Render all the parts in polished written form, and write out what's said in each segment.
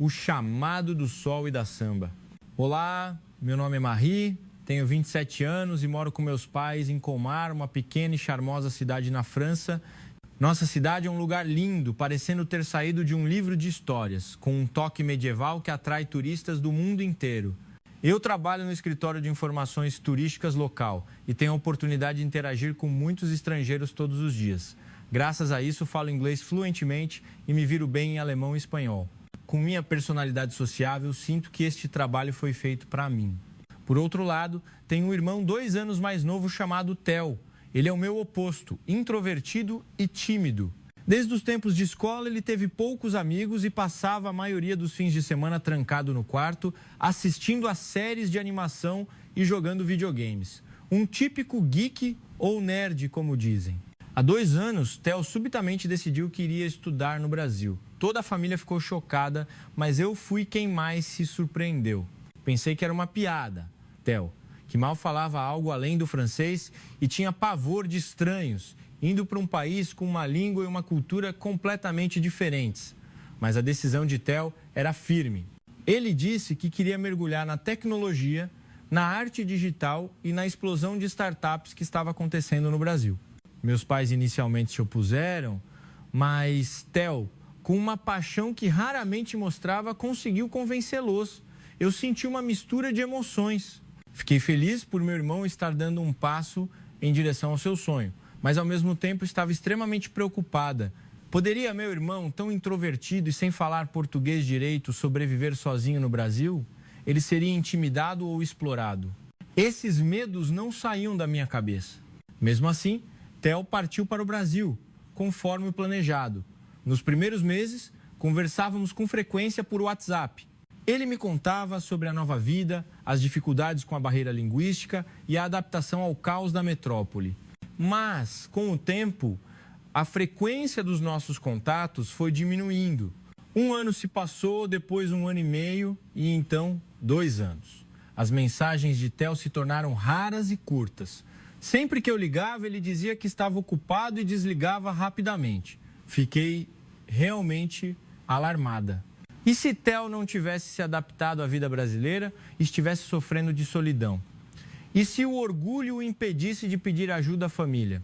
o chamado do sol e da samba. Olá, meu nome é Marie, tenho 27 anos e moro com meus pais em Colmar, uma pequena e charmosa cidade na França. Nossa cidade é um lugar lindo, parecendo ter saído de um livro de histórias, com um toque medieval que atrai turistas do mundo inteiro. Eu trabalho no escritório de informações turísticas local e tenho a oportunidade de interagir com muitos estrangeiros todos os dias. Graças a isso, falo inglês fluentemente e me viro bem em alemão e espanhol. Com minha personalidade sociável, sinto que este trabalho foi feito para mim. Por outro lado, tenho um irmão 2 anos mais novo chamado Theo. Ele é o meu oposto, introvertido e tímido. Desde os tempos de escola, ele teve poucos amigos e passava a maioria dos fins de semana trancado no quarto, assistindo a séries de animação e jogando videogames. Um típico geek ou nerd, como dizem. Há 2 anos, Theo subitamente decidiu que iria estudar no Brasil. Toda a família ficou chocada, mas eu fui quem mais se surpreendeu. Pensei que era uma piada, Theo, que mal falava algo além do francês e tinha pavor de estranhos, indo para um país com uma língua e uma cultura completamente diferentes. Mas a decisão de Theo era firme. Ele disse que queria mergulhar na tecnologia, na arte digital e na explosão de startups que estava acontecendo no Brasil. Meus pais inicialmente se opuseram, mas Theo, com uma paixão que raramente mostrava, conseguiu convencê-los. Eu senti uma mistura de emoções. Fiquei feliz por meu irmão estar dando um passo em direção ao seu sonho, mas ao mesmo tempo estava extremamente preocupada. Poderia meu irmão, tão introvertido e sem falar português direito, sobreviver sozinho no Brasil? Ele seria intimidado ou explorado? Esses medos não saíam da minha cabeça. Mesmo assim, Theo partiu para o Brasil, conforme o planejado. Nos primeiros meses, conversávamos com frequência por WhatsApp. Ele me contava sobre a nova vida, as dificuldades com a barreira linguística e a adaptação ao caos da metrópole. Mas, com o tempo, a frequência dos nossos contatos foi diminuindo. 1 ano se passou, depois 1 ano e meio e então 2 anos. As mensagens de Theo se tornaram raras e curtas. Sempre que eu ligava, ele dizia que estava ocupado e desligava rapidamente. Fiquei realmente alarmada. E se Theo não tivesse se adaptado à vida brasileira e estivesse sofrendo de solidão? E se o orgulho o impedisse de pedir ajuda à família?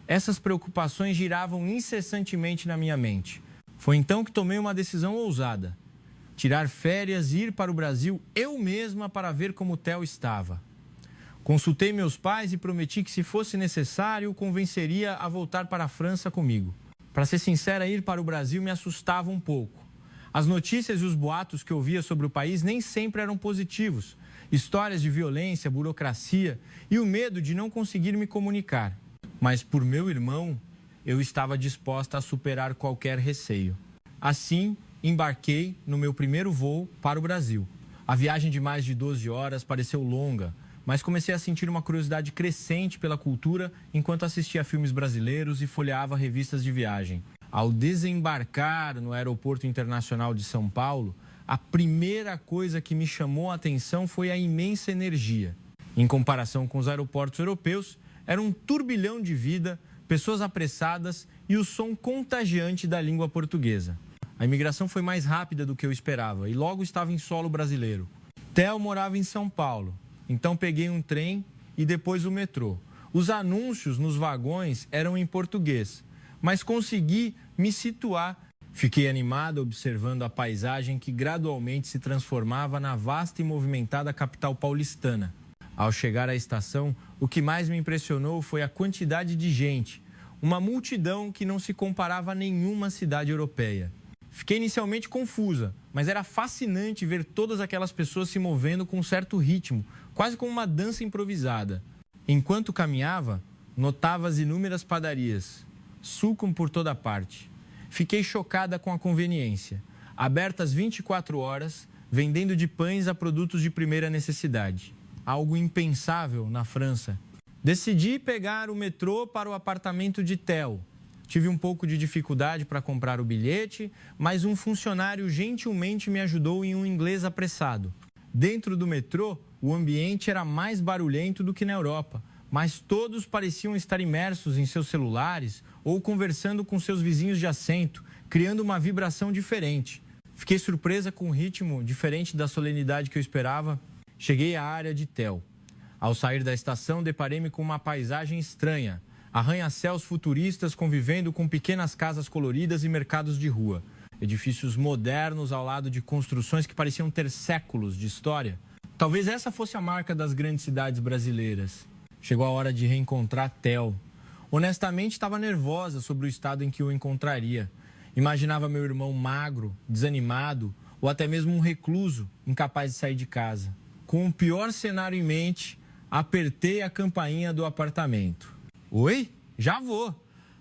Essas preocupações giravam incessantemente na minha mente. Foi então que tomei uma decisão ousada. Tirar férias e ir para o Brasil eu mesma para ver como Theo estava. Consultei meus pais e prometi que, se fosse necessário, o convenceria a voltar para a França comigo. Para ser sincera, ir para o Brasil me assustava um pouco. As notícias e os boatos que eu via sobre o país nem sempre eram positivos. Histórias de violência, burocracia e o medo de não conseguir me comunicar. Mas por meu irmão, eu estava disposta a superar qualquer receio. Assim, embarquei no meu primeiro voo para o Brasil. A viagem de mais de 12 horas pareceu longa, mas comecei a sentir uma curiosidade crescente pela cultura enquanto assistia a filmes brasileiros e folheava revistas de viagem. Ao desembarcar no Aeroporto Internacional de São Paulo, a primeira coisa que me chamou a atenção foi a imensa energia. Em comparação com os aeroportos europeus, era um turbilhão de vida, pessoas apressadas e o som contagiante da língua portuguesa. A imigração foi mais rápida do que eu esperava e logo estava em solo brasileiro. Theo morava em São Paulo. Então peguei um trem e depois o metrô. Os anúncios nos vagões eram em português, mas consegui me situar. Fiquei animado observando a paisagem que gradualmente se transformava na vasta e movimentada capital paulistana. Ao chegar à estação, o que mais me impressionou foi a quantidade de gente, uma multidão que não se comparava a nenhuma cidade europeia. Fiquei inicialmente confusa, mas era fascinante ver todas aquelas pessoas se movendo com um certo ritmo, quase como uma dança improvisada. Enquanto caminhava, notava as inúmeras padarias, suco por toda parte. Fiquei chocada com a conveniência. Abertas 24 horas, vendendo de pães a produtos de primeira necessidade. Algo impensável na França. Decidi pegar o metrô para o apartamento de Theo. Tive um pouco de dificuldade para comprar o bilhete, mas um funcionário gentilmente me ajudou em um inglês apressado. Dentro do metrô, o ambiente era mais barulhento do que na Europa, mas todos pareciam estar imersos em seus celulares ou conversando com seus vizinhos de assento, criando uma vibração diferente. Fiquei surpresa com o ritmo diferente da solenidade que eu esperava. Cheguei à área de Theo. Ao sair da estação, deparei-me com uma paisagem estranha. Arranha-céus futuristas convivendo com pequenas casas coloridas e mercados de rua. Edifícios modernos ao lado de construções que pareciam ter séculos de história. Talvez essa fosse a marca das grandes cidades brasileiras. Chegou a hora de reencontrar Theo. Honestamente, estava nervosa sobre o estado em que o encontraria. Imaginava meu irmão magro, desanimado ou até mesmo um recluso, incapaz de sair de casa. Com o pior cenário em mente, apertei a campainha do apartamento. Oi? Já vou!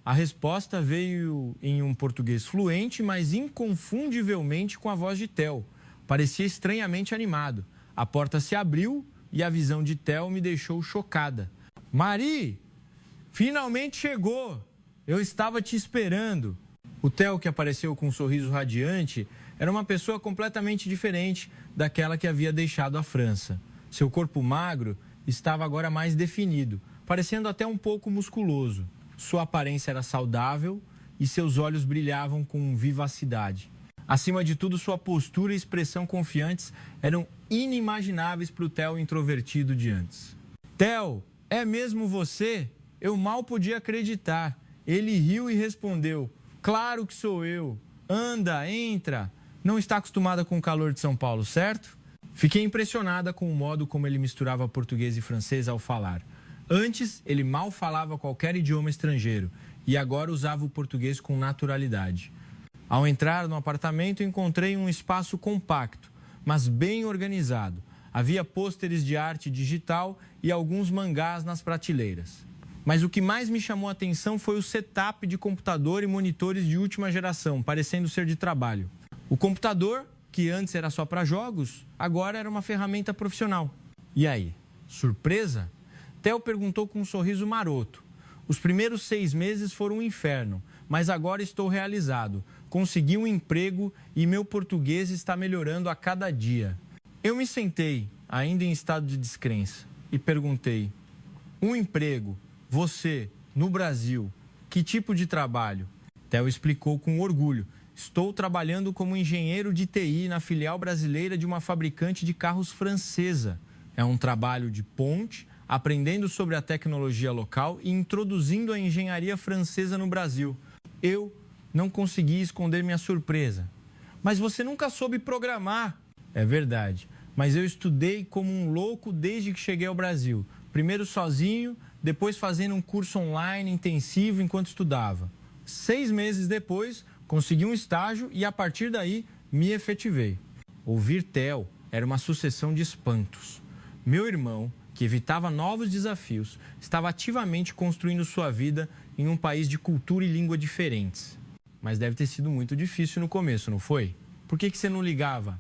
A resposta veio em um português fluente, mas inconfundivelmente com a voz de Theo. Parecia estranhamente animado. A porta se abriu e a visão de Theo me deixou chocada. Mari, finalmente chegou! Eu estava te esperando. O Theo, que apareceu com um sorriso radiante, era uma pessoa completamente diferente daquela que havia deixado a França. Seu corpo magro estava agora mais definido, parecendo até um pouco musculoso. Sua aparência era saudável e seus olhos brilhavam com vivacidade. Acima de tudo, sua postura e expressão confiantes eram inimagináveis para o Theo introvertido de antes. Theo, é mesmo você? Eu mal podia acreditar. Ele riu e respondeu, claro que sou eu. Anda, entra. Não está acostumada com o calor de São Paulo, certo? Fiquei impressionada com o modo como ele misturava português e francês ao falar. Antes, ele mal falava qualquer idioma estrangeiro e agora usava o português com naturalidade. Ao entrar no apartamento, encontrei um espaço compacto, mas bem organizado. Havia pôsteres de arte digital e alguns mangás nas prateleiras. Mas o que mais me chamou a atenção foi o setup de computador e monitores de última geração, parecendo ser de trabalho. O computador, que antes era só para jogos, agora era uma ferramenta profissional. E aí, surpresa? Theo perguntou com um sorriso maroto. Os primeiros 6 meses foram um inferno, mas agora estou realizado. Consegui um emprego e meu português está melhorando a cada dia. Eu me sentei, ainda em estado de descrença, e perguntei, um emprego, você, no Brasil, que tipo de trabalho? Theo explicou com orgulho. Estou trabalhando como engenheiro de TI na filial brasileira de uma fabricante de carros francesa. É um trabalho de ponte, aprendendo sobre a tecnologia local e introduzindo a engenharia francesa no Brasil. Eu não consegui esconder minha surpresa. Mas você nunca soube programar. É verdade, mas eu estudei como um louco desde que cheguei ao Brasil. Primeiro sozinho, depois fazendo um curso online intensivo enquanto estudava. 6 meses depois, consegui um estágio e a partir daí me efetivei. Ouvir Theo era uma sucessão de espantos. Meu irmão, que evitava novos desafios, estava ativamente construindo sua vida em um país de cultura e língua diferentes. Mas deve ter sido muito difícil no começo, não foi? Por que você não ligava?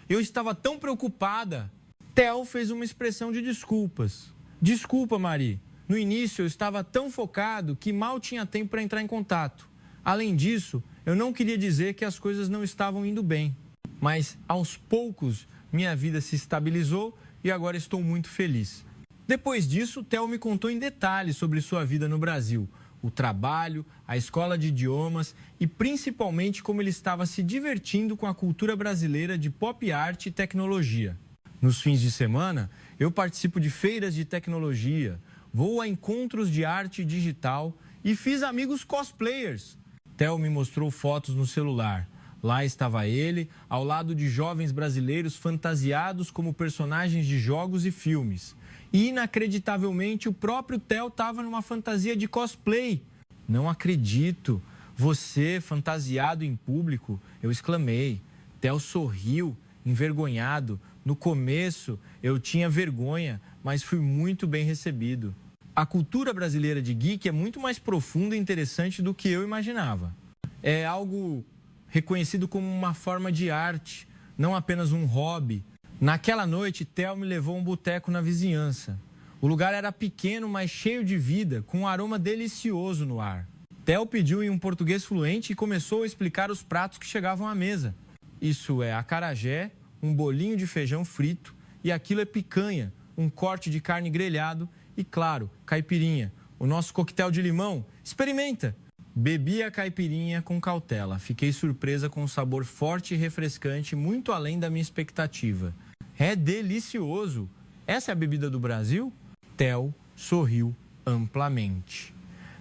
Eu estava tão preocupada. Theo fez uma expressão de desculpas. Desculpa, Mari. No início eu estava tão focado que mal tinha tempo para entrar em contato. Além disso, eu não queria dizer que as coisas não estavam indo bem. Mas, aos poucos, minha vida se estabilizou e agora estou muito feliz. Depois disso, Theo me contou em detalhes sobre sua vida no Brasil, o trabalho, a escola de idiomas e principalmente como ele estava se divertindo com a cultura brasileira de pop art e tecnologia. Nos fins de semana, eu participo de feiras de tecnologia, vou a encontros de arte digital e fiz amigos cosplayers. Theo me mostrou fotos no celular. Lá estava ele, ao lado de jovens brasileiros fantasiados como personagens de jogos e filmes. E, inacreditavelmente, o próprio Theo estava numa fantasia de cosplay. Não acredito. Você, fantasiado em público? Eu exclamei. Theo sorriu, envergonhado. No começo, eu tinha vergonha, mas fui muito bem recebido. A cultura brasileira de geek é muito mais profunda e interessante do que eu imaginava. É algo reconhecido como uma forma de arte, não apenas um hobby. Naquela noite, Theo me levou a um boteco na vizinhança. O lugar era pequeno, mas cheio de vida, com um aroma delicioso no ar. Theo pediu em um português fluente e começou a explicar os pratos que chegavam à mesa. Isso é acarajé, um bolinho de feijão frito e aquilo é picanha, um corte de carne grelhado e, claro, caipirinha, o nosso coquetel de limão. Experimenta! Bebi a caipirinha com cautela. Fiquei surpresa com o sabor forte e refrescante, muito além da minha expectativa. É delicioso! Essa é a bebida do Brasil? Theo sorriu amplamente.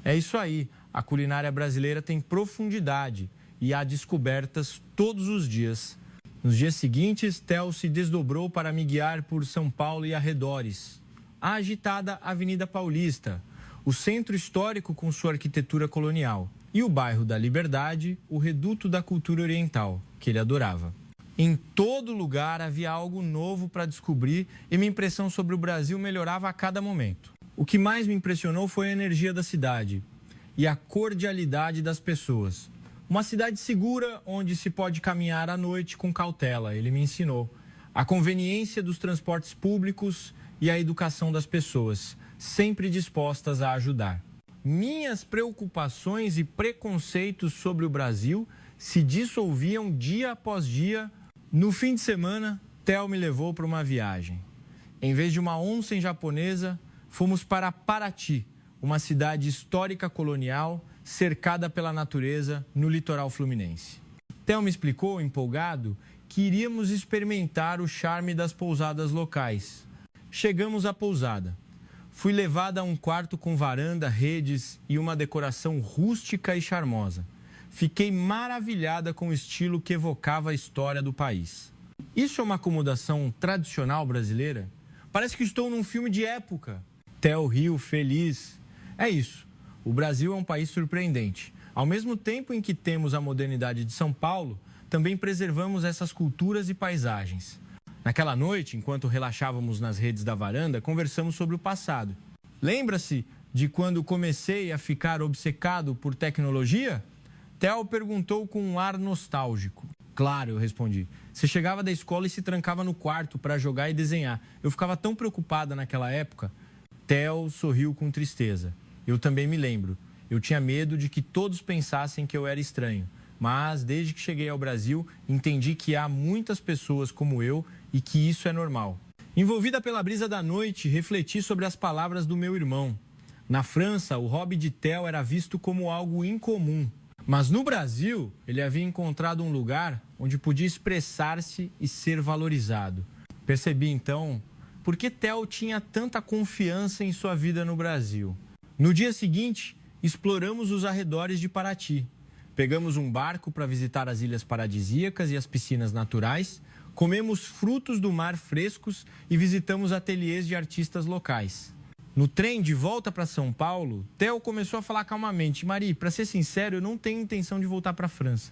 É isso aí, a culinária brasileira tem profundidade e há descobertas todos os dias. Nos dias seguintes, Theo se desdobrou para me guiar por São Paulo e arredores. A agitada Avenida Paulista, o centro histórico com sua arquitetura colonial, e o bairro da Liberdade, o reduto da cultura oriental, que ele adorava. Em todo lugar havia algo novo para descobrir e minha impressão sobre o Brasil melhorava a cada momento. O que mais me impressionou foi a energia da cidade e a cordialidade das pessoas. Uma cidade segura onde se pode caminhar à noite com cautela, ele me ensinou. A conveniência dos transportes públicos e a educação das pessoas, sempre dispostas a ajudar. Minhas preocupações e preconceitos sobre o Brasil se dissolviam dia após dia. No fim de semana, Theo me levou para uma viagem. Em vez de uma onsen japonesa, fomos para Paraty, uma cidade histórica colonial cercada pela natureza no litoral fluminense. Theo me explicou, empolgado, que iríamos experimentar o charme das pousadas locais. Chegamos à pousada. Fui levada a um quarto com varanda, redes e uma decoração rústica e charmosa. Fiquei maravilhada com o estilo que evocava a história do país. Isso é uma acomodação tradicional brasileira? Parece que estou num filme de época. Theo riu, feliz. É isso. O Brasil é um país surpreendente. Ao mesmo tempo em que temos a modernidade de São Paulo, também preservamos essas culturas e paisagens. Naquela noite, enquanto relaxávamos nas redes da varanda, conversamos sobre o passado. Lembra-se de quando comecei a ficar obcecado por tecnologia? Theo perguntou com um ar nostálgico. Claro, eu respondi. Você chegava da escola e se trancava no quarto para jogar e desenhar. Eu ficava tão preocupada naquela época. Theo sorriu com tristeza. Eu também me lembro. Eu tinha medo de que todos pensassem que eu era estranho. Mas, desde que cheguei ao Brasil, entendi que há muitas pessoas como eu e que isso é normal. Envolvida pela brisa da noite, refleti sobre as palavras do meu irmão. Na França, o hobby de Theo era visto como algo incomum. Mas no Brasil, ele havia encontrado um lugar onde podia expressar-se e ser valorizado. Percebi, então, por que Theo tinha tanta confiança em sua vida no Brasil. No dia seguinte, exploramos os arredores de Paraty. Pegamos um barco para visitar as ilhas paradisíacas e as piscinas naturais, comemos frutos do mar frescos e visitamos ateliês de artistas locais. No trem de volta para São Paulo, Theo começou a falar calmamente. Mari, para ser sincero, eu não tenho intenção de voltar para a França.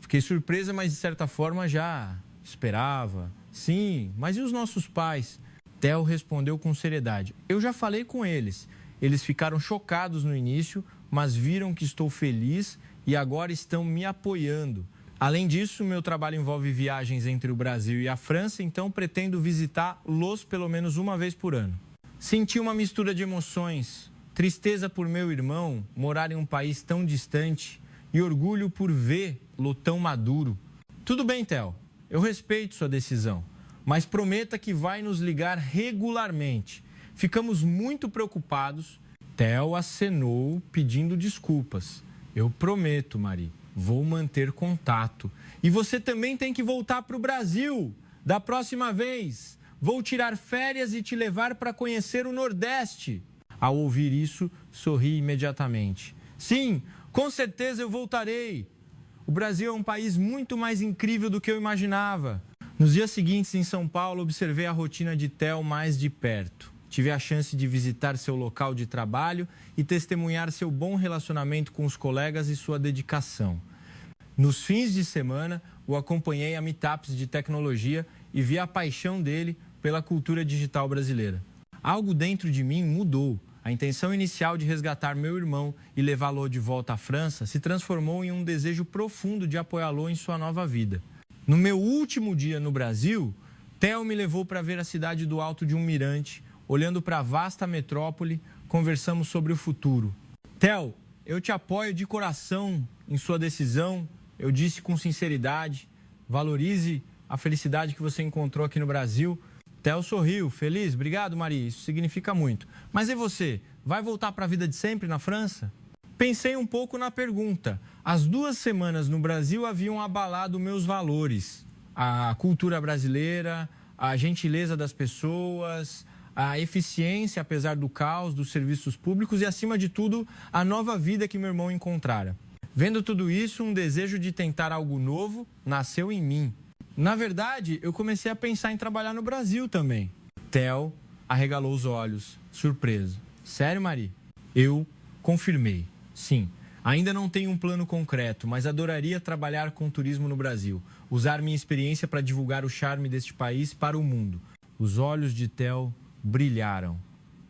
Fiquei surpresa, mas de certa forma já esperava. Sim, mas e os nossos pais? Theo respondeu com seriedade. Eu já falei com eles. Eles ficaram chocados no início, mas viram que estou feliz e agora estão me apoiando. Além disso, meu trabalho envolve viagens entre o Brasil e a França, então pretendo visitá-los pelo menos uma vez por ano. Senti uma mistura de emoções, tristeza por meu irmão morar em um país tão distante e orgulho por vê-lo tão maduro. Tudo bem, Theo, eu respeito sua decisão, mas prometa que vai nos ligar regularmente. Ficamos muito preocupados. Theo acenou pedindo desculpas. Eu prometo, Mari, vou manter contato. E você também tem que voltar para o Brasil. Da próxima vez, vou tirar férias e te levar para conhecer o Nordeste. Ao ouvir isso, sorri imediatamente. Sim, com certeza eu voltarei. O Brasil é um país muito mais incrível do que eu imaginava. Nos dias seguintes, em São Paulo, observei a rotina de Theo mais de perto. Tive a chance de visitar seu local de trabalho e testemunhar seu bom relacionamento com os colegas e sua dedicação. Nos fins de semana, o acompanhei a meetups de tecnologia e vi a paixão dele pela cultura digital brasileira. Algo dentro de mim mudou. A intenção inicial de resgatar meu irmão e levá-lo de volta à França se transformou em um desejo profundo de apoiá-lo em sua nova vida. No meu último dia no Brasil, Theo me levou para ver a cidade do alto de um mirante. Olhando para a vasta metrópole, conversamos sobre o futuro. Theo, eu te apoio de coração em sua decisão, eu disse com sinceridade. Valorize a felicidade que você encontrou aqui no Brasil. Theo sorriu, feliz. Obrigado, Mari, isso significa muito. Mas e você? Vai voltar para a vida de sempre na França? Pensei um pouco na pergunta. As 2 semanas no Brasil haviam abalado meus valores. A cultura brasileira, a gentileza das pessoas, a eficiência, apesar do caos, dos serviços públicos e, acima de tudo, a nova vida que meu irmão encontrara. Vendo tudo isso, um desejo de tentar algo novo nasceu em mim. Na verdade, eu comecei a pensar em trabalhar no Brasil também. Theo arregalou os olhos, surpreso. Sério, Mari? Eu confirmei. Sim, ainda não tenho um plano concreto, mas adoraria trabalhar com turismo no Brasil. Usar minha experiência para divulgar o charme deste país para o mundo. Os olhos de Theo brilharam.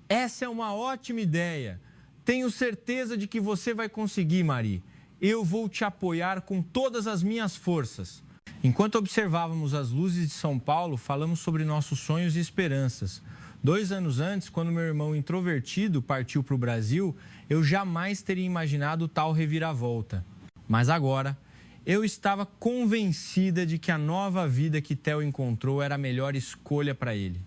Essa é uma ótima ideia. Tenho certeza de que você vai conseguir, Mari. Eu vou te apoiar com todas as minhas forças. Enquanto observávamos as luzes de São Paulo, falamos sobre nossos sonhos e esperanças. 2 anos antes, quando meu irmão introvertido partiu para o Brasil, eu jamais teria imaginado tal reviravolta. Mas agora, eu estava convencida de que a nova vida que Theo encontrou era a melhor escolha para ele.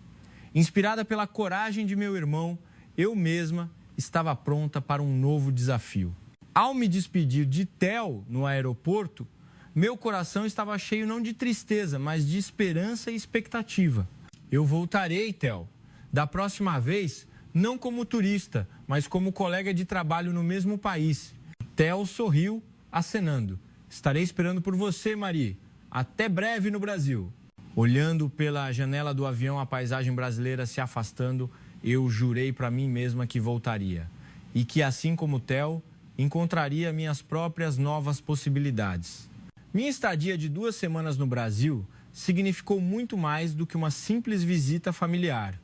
Inspirada pela coragem de meu irmão, eu mesma estava pronta para um novo desafio. Ao me despedir de Theo no aeroporto, meu coração estava cheio não de tristeza, mas de esperança e expectativa. Eu voltarei, Theo. Da próxima vez, não como turista, mas como colega de trabalho no mesmo país. Theo sorriu, acenando. Estarei esperando por você, Mari. Até breve no Brasil. Olhando pela janela do avião a paisagem brasileira se afastando, eu jurei para mim mesma que voltaria. E que, assim como Theo, encontraria minhas próprias novas possibilidades. Minha estadia de 2 semanas no Brasil significou muito mais do que uma simples visita familiar.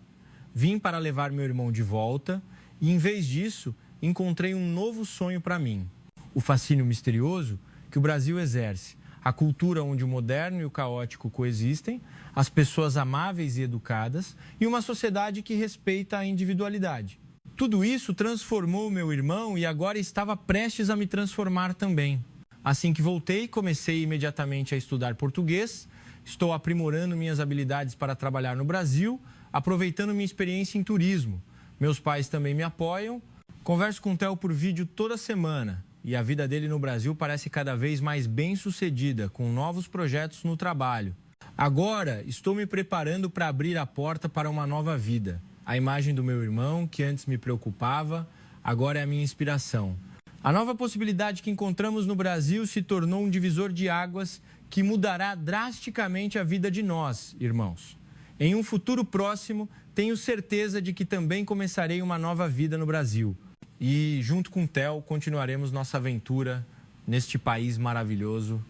Vim para levar meu irmão de volta e, em vez disso, encontrei um novo sonho para mim. O fascínio misterioso que o Brasil exerce, a cultura onde o moderno e o caótico coexistem, as pessoas amáveis e educadas e uma sociedade que respeita a individualidade. Tudo isso transformou meu irmão e agora estava prestes a me transformar também. Assim que voltei, comecei imediatamente a estudar português. Estou aprimorando minhas habilidades para trabalhar no Brasil, aproveitando minha experiência em turismo. Meus pais também me apoiam. Converso com o Theo por vídeo toda semana e a vida dele no Brasil parece cada vez mais bem-sucedida, com novos projetos no trabalho. Agora, estou me preparando para abrir a porta para uma nova vida. A imagem do meu irmão, que antes me preocupava, agora é a minha inspiração. A nova possibilidade que encontramos no Brasil se tornou um divisor de águas que mudará drasticamente a vida de nós, irmãos. Em um futuro próximo, tenho certeza de que também começarei uma nova vida no Brasil. E, junto com o Theo, continuaremos nossa aventura neste país maravilhoso